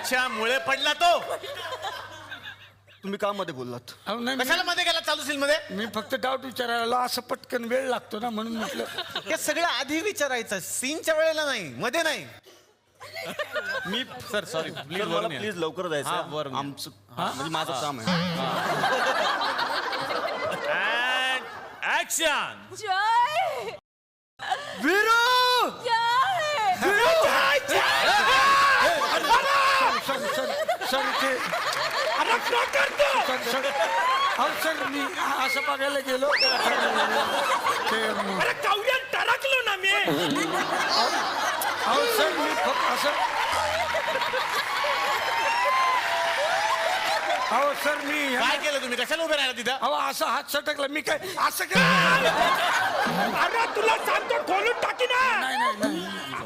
पेक्षा मुळे पडला तो. तुम्ही का मध्ये बोललात? कशाला मध्ये गेला चालू सीन मध्ये? मी फक्त डाऊट विचारायला असं पटकन वेळ लागतो ना म्हणून म्हटलं. हे सगळं आधी विचारायचं, सीनच्या वेळेला नाही, मध्ये नाही. मी सर सॉरी प्लीज मला प्लीज लवकर हा, जायचं. वरून. आमचं म्हणजे माझं काम आहे. ऍक्शन. जय वीरू! सर मी असं बघायला गेलो टरकलो ना मी. सर मी फक्त असं सर मी काय केलं तुम्ही? कशाला उभे राहिला तिथं? असं हात सटकला मी काय असं काय. अरे तुला सांगतो खोलून टाकी ना. नाही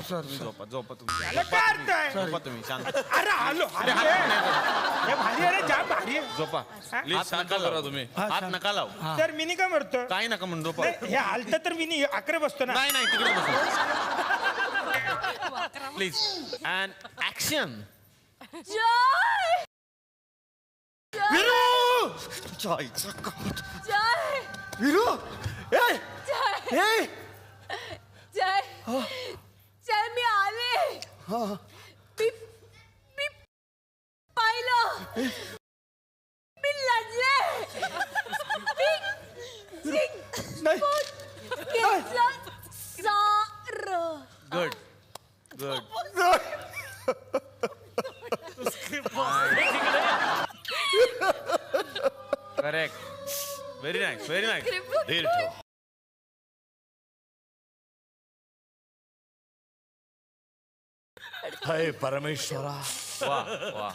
सर झोपा झोपा तुम्ही. याला काय अर्थ आहे? झोपा तुम्ही शांत. अरे आलो अरे हे भारी आहे रे, जाम भारी आहे. झोपा. हात नका लावू तुम्ही. हात नका लावू. तर मी नाही का म्हणतो काय नका म्हणून झोपा. हे हालत तर मी अकरे बसतो ना. नाही नाही तिकडे बसा. Please and action. Jai Veeru! तुझ्या आईचा गावात. जय वीरू! ए! जय ए! जय जय मी आले. मी मी पाहिलं. मी लढले. मी जिंकून घेतलं सारं. Good good. Correct. Very nice very nice. धीर ठेव. हाय परमेश्वरा. वा वा.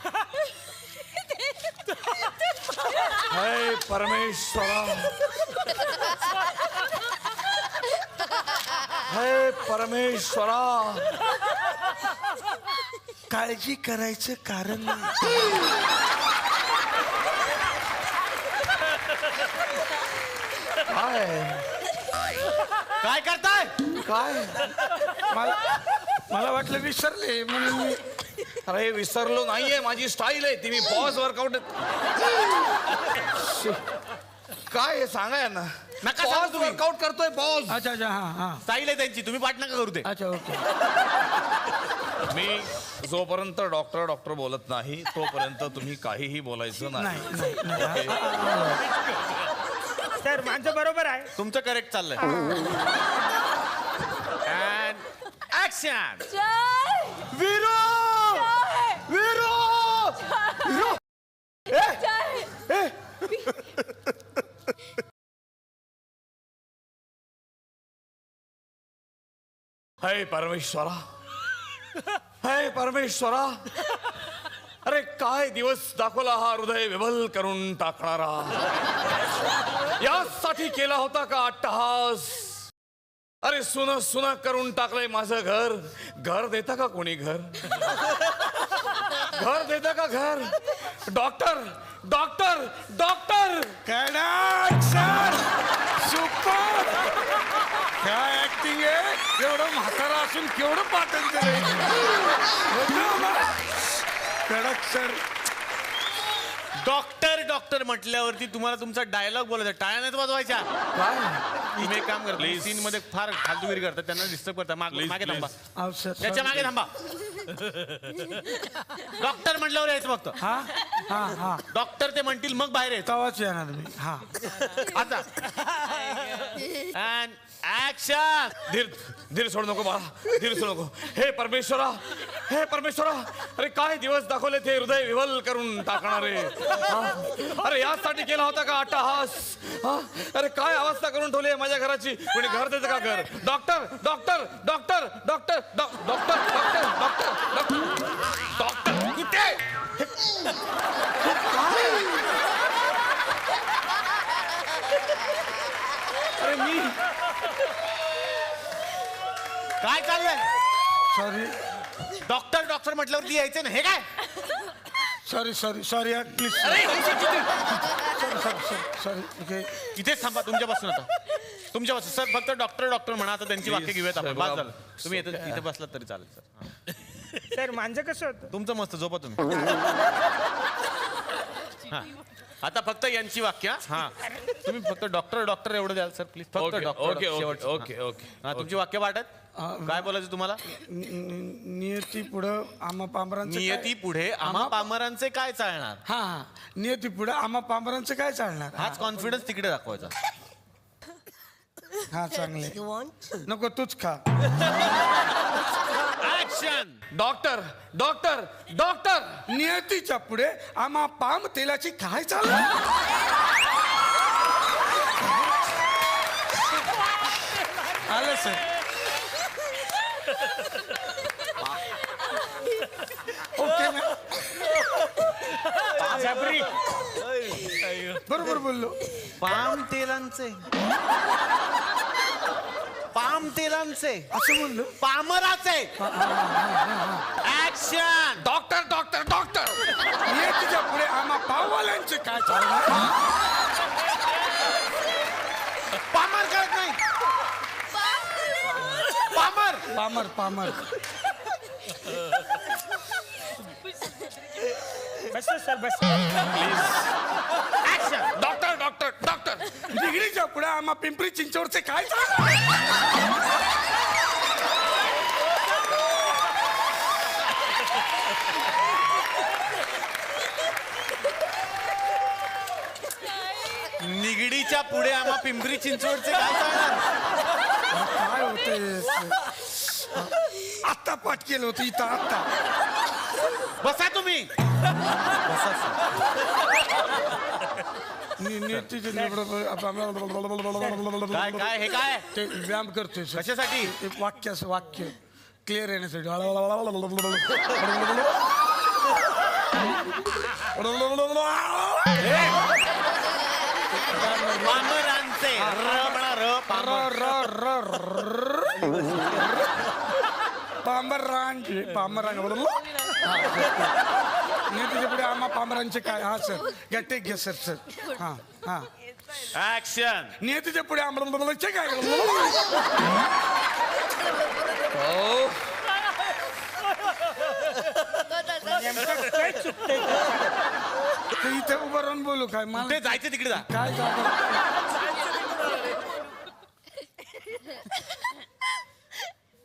हाय परमेश्वरा. हाय परमेश्वरा. काळजी करायचं कारण नाही. काय करताय? काय मला वाटलं विसरले म्हणून मी. अरे विसरलो नाहीये, माझी स्टाईल आहे ती. मी पॉज वर्कआउट काय सांगाय ना. नका सांगू पॉज तुम्ही. वर्कआउट करतोय पॉज. अच्छा हा स्टाईल आहे त्यांची, तुम्ही पाठ नका करू ते. अच्छा ओके. मी जोपर्यंत डॉक्टर बोलत नाही तोपर्यंत तुम्ही काहीही बोलायचं नाही. सर माझं बरोबर आहे. तुमचं करेक्ट चाललंय. And action. जय वीरू! वीरू! वीरू! जय हाय परमेश्वरा. हाय परमेश्वरा. अरे काय दिवस दाखवला हा हृदय विवल करून टाकणारा. यासाठी केला होता का अट्टहास. अरे सुन करून टाकलंय माझं घर. घर देता का कोणी घर. घर देता का घर. Doctor doctor doctor. सुपर. काय ऍक्टिंग आहे. एवढं म्हातारा असून केवढं पाठन केलंय. कडक सर. डॉक्टर डॉक्टर म्हटल्यावरती तुम्हाला तुमचा डायलॉग बोलायचा, टाळ्या नाही वाजवायच्या. तुम्ही एक काम करा प्लीज. सीन मध्ये फार फालतूगिरी करतात, त्यांना डिस्टर्ब करता. मागे थांबा. त्याच्या मागे थांबा. डॉक्टर म्हटल्यावर यायचं फक्त. हा डॉक्टर ते म्हणतील मग बाहेर यायचं. तवाच येणार मी. हा आता अँड ऍक्शन. धीर धीर सोडू नको बाळा. धीर सोडू नको. हे परमेश्वरा. हे परमेश्वरा. अरे काय दिवस दाखवले ते हृदय विवल करून टाकणारे. अरे यासाठी केला होता का अट्टहास. अरे काय अवस्था करून ठेवली आहे माझ्या घराची. कोणी घर देतं का घर. Doctor doctor doctor doctor doctor doctor doctor doctor कुठे. अरे मी काय चाललंय. सॉरी डॉक्टर डॉक्टर म्हटल्यावरती यायचं ना. हे काय. Sorry please. Sorry okay. इथेच थांबा. तुमच्यापासून आता तुमच्यापासून सर फक्त डॉक्टर डॉक्टर म्हणा. आता त्यांची वाक्य घेऊयात आपण. बस झालं. तुम्ही इथे बसलात तरी चालेल सर. सर माझं कसं होतं तुमचं मस्त झोपा तुम्ही. हा. आता फक्त यांची वाक्य हा. तुम्ही फक्त डॉक्टर एवढं द्याल सर प्लीज. फक्त okay doctor okay okay okay okay. हा तुमची वाक्य वाटत काय बोलायचं तुम्हाला. नियती पुढं आम्हा पामरांचं नियती पुढे आम्हा पामरांचे काय चालणार. हा हा नियती पुढं आम्हा पामरांचं काय चालणार. हाच कॉन्फिडन्स तिकडे दाखवायचा. हा चांगले नको तूच खा. ऍक्शन. Doctor doctor doctor. नियतीच्या पुढे आम्हा पाम तेलाची काय चालणार. आलं सर. ओके ना जबरी बरोबर बोललो. पाम तेलांचे असं बोललो. पामराचे. ऍक्शन. Doctor doctor doctor. नियतीच्या पुढे आम्हा पाववाल्यांचे काय चालणार. पामर कळत नाही. पामर. पामर पामर. बस सर बस. ऍक्शन. Doctor doctor doctor. डिग्रीच्या पुढे आम्हा पिंपरी चिंचवडचे काय चालणार. निगडीच्या पुढे आम्हा पिंपरी चिंचवडचे काय चालणार. काय होते आत्ता पाठ केलं होतं इथं आत्ता. बसा तुम्ही. नियतीचे काय काय हे काय ते व्यायाम करतोय सर. कशासाठी. ते वाक्य क्लिअर येण्यासाठी. पामरांचे. र म्हणा र. पामरांचे नियतीच्या पुढे आम्हा पामरांचे काय. हा सर घ्या टेक घ्या सर सर. हा हा ऍक्शन. नियतीच्या पुढे आम्हाला काय. नेमकं काय चुकतंय तर इथे उभं राहून बोलू काय मला ते जायचं तिकडे जा. काय झालं.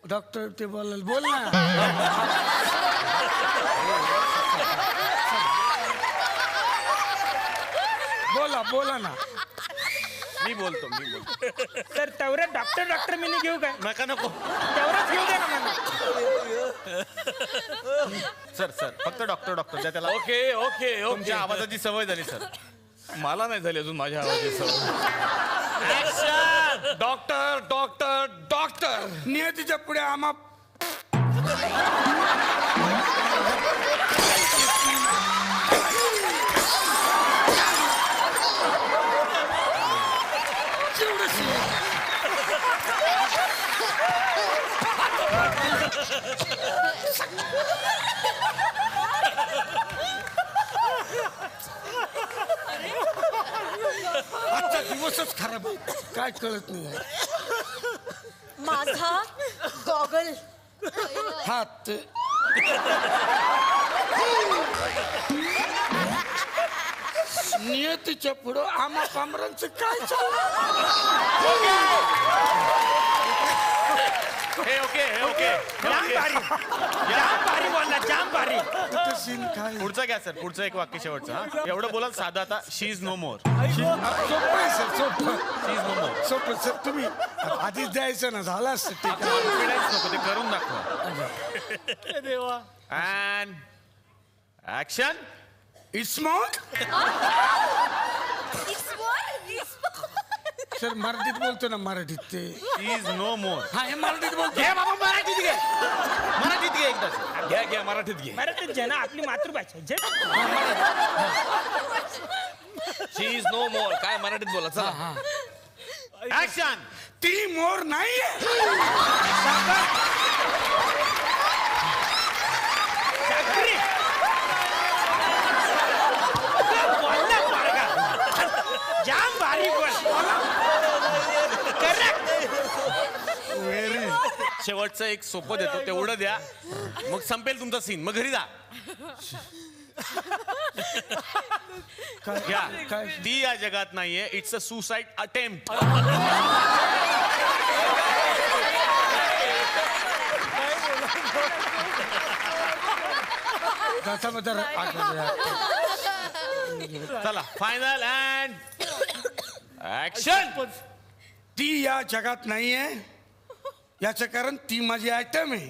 डॉक्टर ते बोलायला बोल ना. बोला ना. मी बोलतो. सर तेवढं डॉक्टर मी घेऊ काय. नका नको. तेवढंच घेऊ द्या ना मला. सर फक्त डॉक्टर द्या त्याला. Okay okay okay. तुमच्या आवाजाची सवय झाली सर. मला नाही झाली अजून माझ्या आवाजाची. ऍक्शन. Doctor doctor doctor. नियतीच्या पुढे आम्हा आजचा दिवसच खराब आहे. काय कळत नाही. माझा गॉगल. हात नियतीच्या पुढं आम्हा पामरांचं काय हे ओके जाम भारी बोलला जाम भारी. सीन काय. पुढचं घ्या सर. पुढचं एक वाक्य शेवटचं. हा एवढं बोला साधं. आता शी इज नो मोर. सोपं आहे सर सोपं. शी इज नो मोर. सोपं सर तुम्ही आधीच द्यायचं ना. झालं असतं ते. कॉन्फिडन्स नको. ते करून दाखवा. देवा. And action. It's mock. Sir मराठीत बोलतो ना. मराठीत ते शी इज नो मोर. हा हे मराठीत बोलतो. घे बाबा मराठीत घे. मराठीत घे एकदा. घ्या मराठीत घे. मराठीत जे ना आपली मातृभाषा जे. शी इज नो मोर. काय मराठीत बोला चला. ऍक्शन. ती मोर नाहीये. जबरी. बोलला पोरगा. जाम भारी बोल. करेक्ट. व्हेरी शेवटचं एक सोपं देतो तेवढं द्या मग संपेल तुमचा सीन मग घरी जा घ्या ती या जगात नाहीये इट्स अ सुसाइड अटेम्प्ट चला फायनल अँड ऍक्शन ती या जगात नाहीये याचं कारण ती माझी आयटम आहे